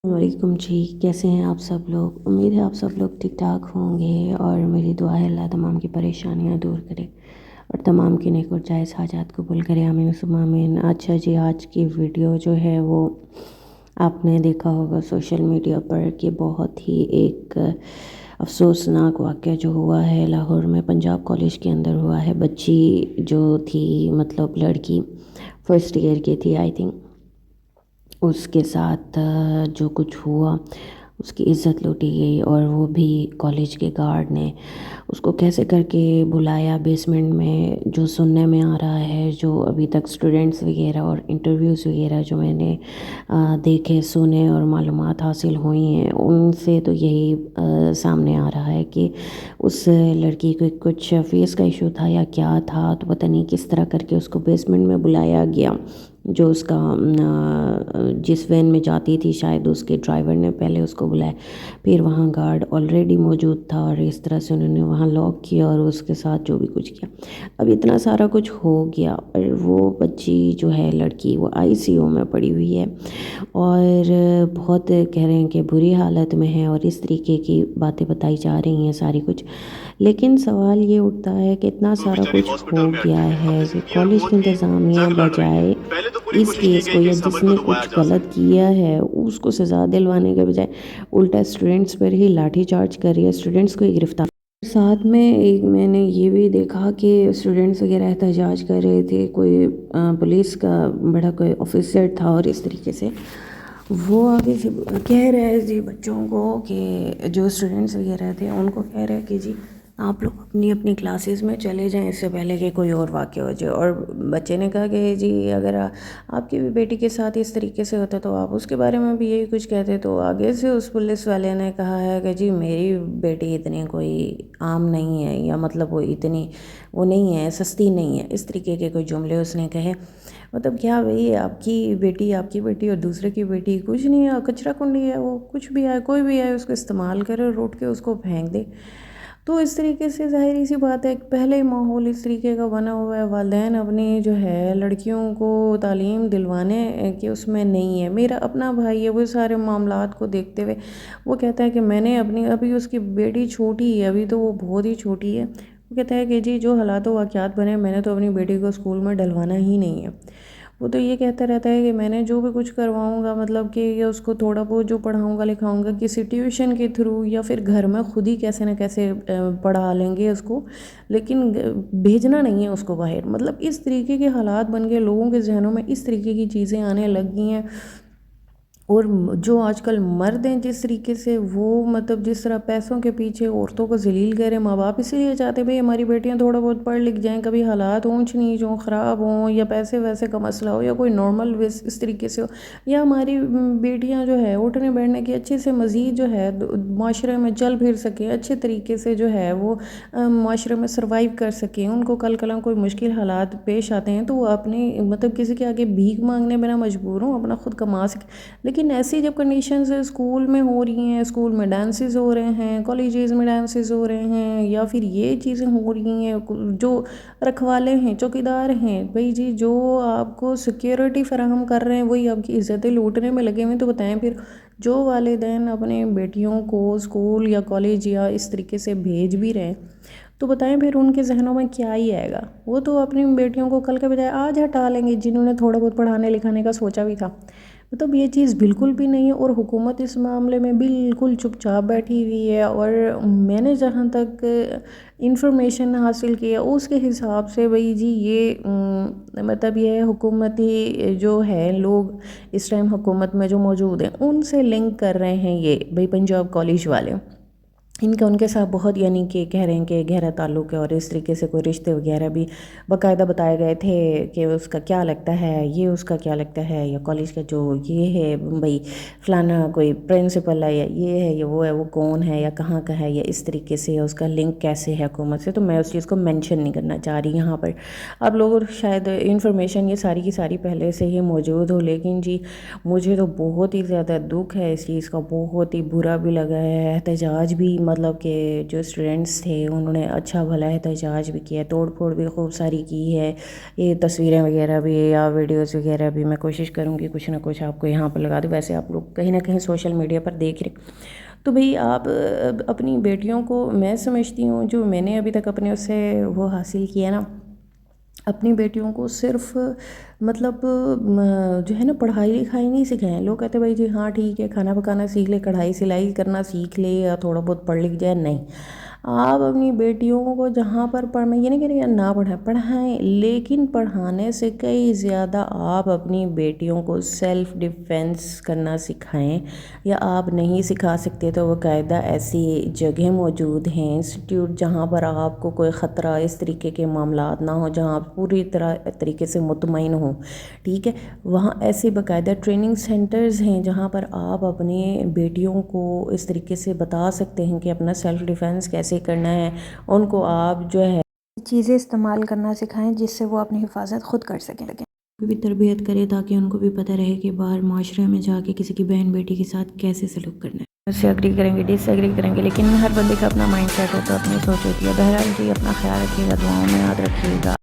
السلام علیکم جی، کیسے ہیں آپ سب لوگ؟ امید ہے آپ سب لوگ ٹھیک ٹھاک ہوں گے، اور میری دعا ہے اللہ تمام کی پریشانیاں دور کرے اور تمام کی نیک اور جائز حاجات قبول کرے، آمین ثم آمین۔ اچھا جی، آج کی ویڈیو جو ہے وہ آپ نے دیکھا ہوگا سوشل میڈیا پر کہ بہت ہی ایک افسوسناک واقعہ جو ہوا ہے لاہور میں پنجاب کالج کے اندر ہوا ہے۔ بچی جو تھی، مطلب لڑکی فرسٹ ایئر کی تھی آئی تھنک، اس کے ساتھ جو کچھ ہوا، اس کی عزت لوٹی گئی، اور وہ بھی کالج کے گارڈ نے اس کو کیسے کر کے بلایا بیسمنٹ میں۔ جو سننے میں آ رہا ہے، جو ابھی تک اسٹوڈنٹس وغیرہ اور انٹرویوز وغیرہ جو میں نے دیکھے سنے اور معلومات حاصل ہوئی ہیں، ان سے تو یہی سامنے آ رہا ہے کہ اس لڑکی کو کچھ فیس کا ایشو تھا یا کیا تھا، تو پتہ نہیں کس طرح کر کے اس کو بیسمنٹ میں بلایا گیا۔ جو اس کا جس وین میں جاتی تھی، شاید اس کے ڈرائیور نے پہلے اس کو بلایا، پھر وہاں گارڈ آلریڈی موجود تھا، اور اس طرح سے انہوں نے وہاں لاک کیا اور اس کے ساتھ جو بھی کچھ کیا۔ اب اتنا سارا کچھ ہو گیا، اور وہ بچی جو ہے لڑکی، وہ آئی سی یو میں پڑی ہوئی ہے، اور بہت کہہ رہے ہیں کہ بری حالت میں ہے، اور اس طریقے کی باتیں بتائی جا رہی ہیں ساری کچھ۔ لیکن سوال یہ اٹھتا ہے کہ اتنا سارا کچھ ہو گیا ہے کہ کالج کی انتظامیہ بجائے اس کیس کو، یا جس نے کچھ غلط کیا ہے اس کو سزا دلوانے کے بجائے الٹا اسٹوڈنٹس پر ہی لاٹھی چارج کر رہی ہے، اسٹوڈنٹس کو ہی گرفتار۔ ساتھ میں ایک میں نے یہ بھی دیکھا کہ اسٹوڈنٹس وغیرہ احتجاج کر رہے تھے، کوئی پولیس کا بڑا کوئی آفیسر تھا، اور اس طریقے سے وہ آگے سے کہہ رہے جی بچوں کو، کہ جو اسٹوڈنٹس وغیرہ تھے ان کو کہہ رہے کہ جی آپ لوگ اپنی اپنی کلاسز میں چلے جائیں اس سے پہلے کہ کوئی اور واقعہ ہو جائے۔ اور بچے نے کہا کہ جی اگر آپ کی بھی بیٹی کے ساتھ اس طریقے سے ہوتا تو آپ اس کے بارے میں بھی یہی کچھ کہتے۔ تو آگے سے اس پولیس والے نے کہا ہے کہ جی میری بیٹی اتنی کوئی عام نہیں ہے، یا مطلب وہ اتنی وہ نہیں ہے، سستی نہیں ہے، اس طریقے کے کوئی جملے اس نے کہے۔ مطلب کیا بھئی، آپ کی بیٹی اور دوسرے کی بیٹی کچھ نہیں ہے، کچرا کنڈی ہے، وہ کچھ بھی ہے، کوئی بھی ہے اس کو استعمال کرے، روٹ کے اس کو پھینک دے۔ تو اس طریقے سے ظاہری سی بات ہے، پہلے ہی ماحول اس طریقے کا بنا ہوا ہے، والدین اپنی جو ہے لڑکیوں کو تعلیم دلوانے کہ اس میں نہیں ہے۔ میرا اپنا بھائی ہے، وہ سارے معاملات کو دیکھتے ہوئے وہ کہتا ہے کہ میں نے ابھی اس کی بیٹی چھوٹی ہے، ابھی تو وہ بہت ہی چھوٹی ہے، وہ کہتا ہے کہ جی جو حالات و واقعات بنے، میں نے تو اپنی بیٹی کو اسکول میں ڈلوانا ہی نہیں ہے۔ وہ تو یہ کہتا رہتا ہے کہ میں نے جو بھی کچھ کرواؤں گا، مطلب کہ اس کو تھوڑا بہت جو پڑھاؤں گا لکھاؤں گا، کسی ٹیوشن کے تھرو یا پھر گھر میں خود ہی کیسے نہ کیسے پڑھا لیں گے اس کو، لیکن بھیجنا نہیں ہے اس کو باہر۔ مطلب اس طریقے کے حالات بن گئے، لوگوں کے ذہنوں میں اس طریقے کی چیزیں آنے لگ گئی ہیں۔ اور جو آج کل مرد ہیں جس طریقے سے وہ مطلب جس طرح پیسوں کے پیچھے عورتوں کو ذلیل کر رہے ہیں، ماں باپ اسی لیے چاہتے بھئی ہماری بیٹیاں تھوڑا بہت پڑھ لکھ جائیں، کبھی حالات اونچ نیچ ہوں، خراب ہوں، یا پیسے ویسے کا مسئلہ ہو، یا کوئی نارمل اس طریقے سے ہو، یا ہماری بیٹیاں جو ہے اٹھنے بیٹھنے کی اچھے سے مزید جو ہے معاشرے میں چل پھر سکیں، اچھے طریقے سے جو ہے وہ معاشرے میں سروائیو کر سکیں، ان کو کل کل کوئی مشکل حالات پیش آتے ہیں تو وہ اپنے مطلب کسی کے آگے بھیک مانگنے بنا مجبور ہوں، اپنا خود کما سکیں۔ لیکن ایسی جب کنڈیشنز اسکول میں ہو رہی ہیں، اسکول میں ڈانسز ہو رہے ہیں، کالجز میں ڈانسز ہو رہے ہیں، یا پھر یہ چیزیں ہو رہی ہیں، جو رکھوالے ہیں، چوکیدار ہیں، بھئی جی جو آپ کو سیکیورٹی فراہم کر رہے ہیں وہی آپ کی عزتیں لوٹنے میں لگے ہوئے، تو بتائیں پھر جو والدین اپنے بیٹیوں کو اسکول یا کالج یا اس طریقے سے بھیج بھی رہے ہیں، تو بتائیں پھر ان کے ذہنوں میں کیا ہی آئے گا؟ وہ تو اپنی بیٹیوں کو کل کے بجائے آج ہٹا لیں گے، جنہوں نے تھوڑا بہت پڑھانے لکھانے کا سوچا بھی تھا۔ مطلب یہ چیز بالکل بھی نہیں ہے، اور حکومت اس معاملے میں بالکل چپ چاپ بیٹھی ہوئی ہے۔ اور میں نے جہاں تک انفارمیشن حاصل کی ہے اس کے حساب سے بھئی جی یہ مطلب یہ حکومتی جو ہے لوگ اس ٹائم حکومت میں جو موجود ہیں ان سے لنک کر رہے ہیں، یہ بھئی پنجاب کالج والے ان کے ساتھ بہت یعنی کہ کہہ رہے ہیں کہ گہرا تعلق ہے، اور اس طریقے سے کوئی رشتے وغیرہ بھی باقاعدہ بتائے گئے تھے کہ اس کا کیا لگتا ہے، یہ اس کا کیا لگتا ہے، یا کالج کا جو یہ ہے بھئی فلانا کوئی پرنسپل ہے، یا یہ ہے، یا وہ کون ہے، یا کہاں کا ہے، یا اس طریقے سے اس کا لنک کیسے ہے حکومت سے۔ تو میں اس چیز کو مینشن نہیں کرنا چاہ رہی یہاں پر، اب لوگ شاید انفارمیشن یہ ساری کی ساری پہلے سے ہی موجود ہو، لیکن جی مجھے تو بہت ہی زیادہ دکھ ہے اس چیز کا، بہت ہی برا بھی لگا ہے، احتجاج بھی مطلب کہ جو اسٹوڈنٹس تھے انہوں نے اچھا بھلا احتجاج بھی کیا، توڑ پھوڑ بھی خوب ساری کی ہے، یہ تصویریں وغیرہ بھی یا ویڈیوز وغیرہ بھی میں کوشش کروں گی کچھ نہ کچھ آپ کو یہاں پر لگا دوں. ویسے آپ لوگ کہیں نہ کہیں سوشل میڈیا پر دیکھ رہے، تو بھئی آپ اپنی بیٹیوں کو، میں سمجھتی ہوں جو میں نے ابھی تک اپنے اس سے وہ حاصل کیا نا، اپنی بیٹیوں کو صرف مطلب جو ہے نا پڑھائی لکھائی نہیں سکھائیں. لوگ کہتے ہیں بھائی جی ہاں ٹھیک ہے کھانا پکانا سیکھ لے، کڑھائی سلائی کرنا سیکھ لے یا تھوڑا بہت پڑھ لکھ جائے. نہیں، آپ اپنی بیٹیوں کو جہاں پر میں یہ نہیں کہہ رہی نہ پڑھائیں، لیکن پڑھانے سے کئی زیادہ آپ اپنی بیٹیوں کو سیلف ڈیفینس کرنا سکھائیں. یا آپ نہیں سکھا سکتے تو باقاعدہ ایسی جگہیں موجود ہیں، انسٹیٹیوٹ، جہاں پر آپ کو کوئی خطرہ اس طریقے کے معاملات نہ ہوں، جہاں آپ پوری طریقے سے مطمئن ہوں. ٹھیک ہے، وہاں ایسے باقاعدہ ٹریننگ سینٹرز ہیں جہاں پر آپ اپنے بیٹیوں کو اس طریقے سے بتا سکتے ہیں کہ اپنا سیلف ڈیفینس کیسے کرنا ہے. ان کو آپ جو ہے چیزیں استعمال کرنا سکھائیں جس سے وہ اپنی حفاظت خود کر سکیں. بھی تربیت کرے تاکہ ان کو بھی پتہ رہے کہ باہر معاشرے میں جا کے کسی کی بہن بیٹی کے ساتھ کیسے سلوک کرنا ہے. اس سے اگری کریں گے، ڈس ایگری کریں گے، لیکن ہر بندے کا اپنا مائنڈ سیٹ ہوتا ہے، اپنی سوچ ہوتی ہے. بہرحال جی اپنا خیال رکھیے گا، دعاؤں میں یاد رکھیے گا.